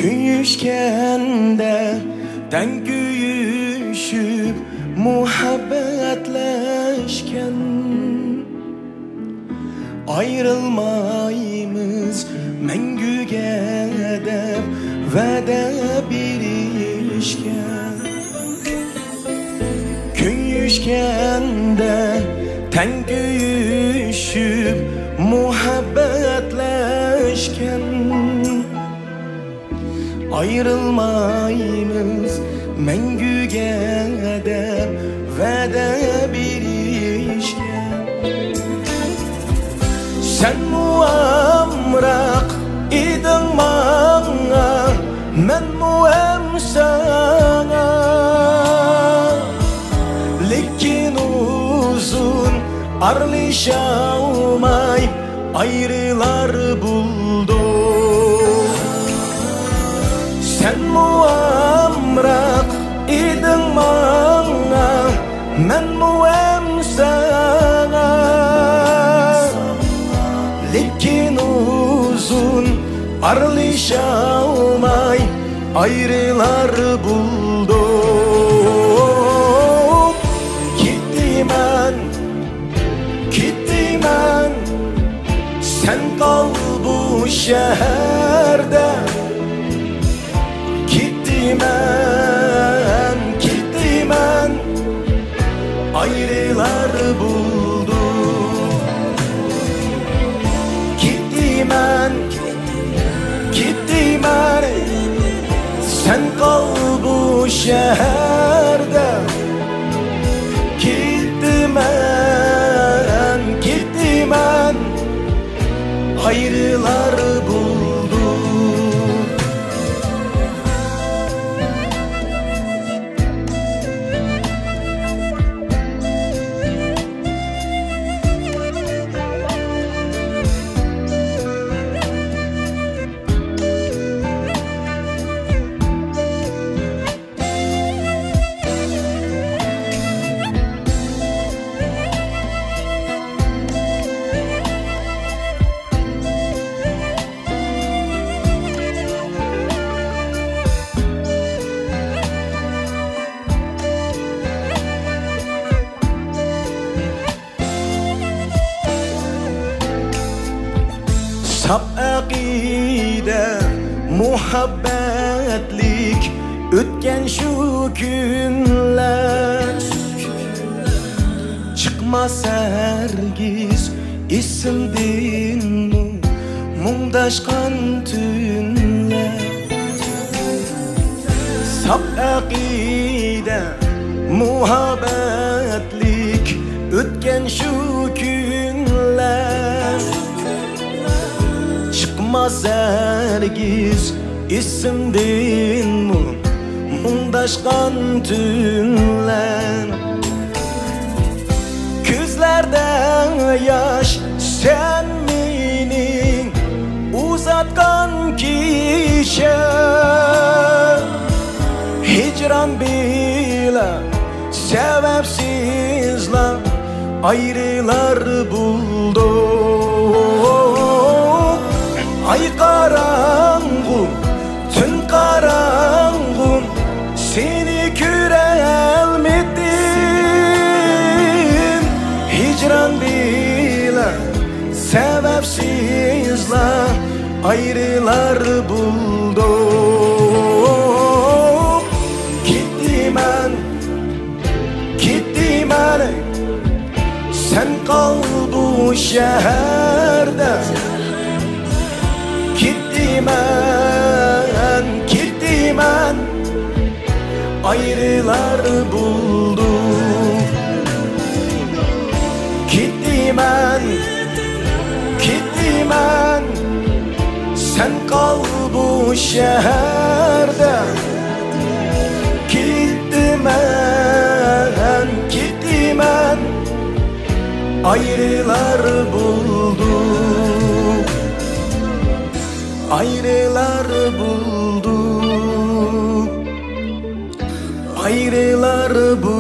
Kuyuşkende den kuyuşup muhabbetleşken ayrılmayımız mengüge dep vade birişken Kuyuşkende den kuyuşup muhabbetleşken ayrılmayımız mengüge dep vade birişken Sen muamrak idin bana men muam sana Lekin uzun arlışamay ayrılar buldu Sen muamrak idin bana men muam sana Lekin uzun arlışamay ayrılar buldu Gittim ben sen kal bu şehirde Gittim ben ayrılar buldu Gittim ben sen kal bu şehirde Gittim ben ayrılar buldu Sap akide muhabbetlik ötken şu günler Çıkmaz hergiz isimdin mumdaşkan tünler Sap akide muhabbetlik ötken şu günler Çıkmaz hergiz isimdin mumdaşkan tünler Gözlerde yaş sen menin uzatkan kişi Hicran bile sebepsizler ayrılar buldu Ay karangun, tün karangun Seni görelmedim Hicran bile sebepsizler ayrılar buldu Gittim ben sen kal bu şehirde Gittim ben ayrılar buldu Gittim ben sen kal bu şehirde Gittim ben ayrılar buldu Ayrılar buldu Ayrılar buldu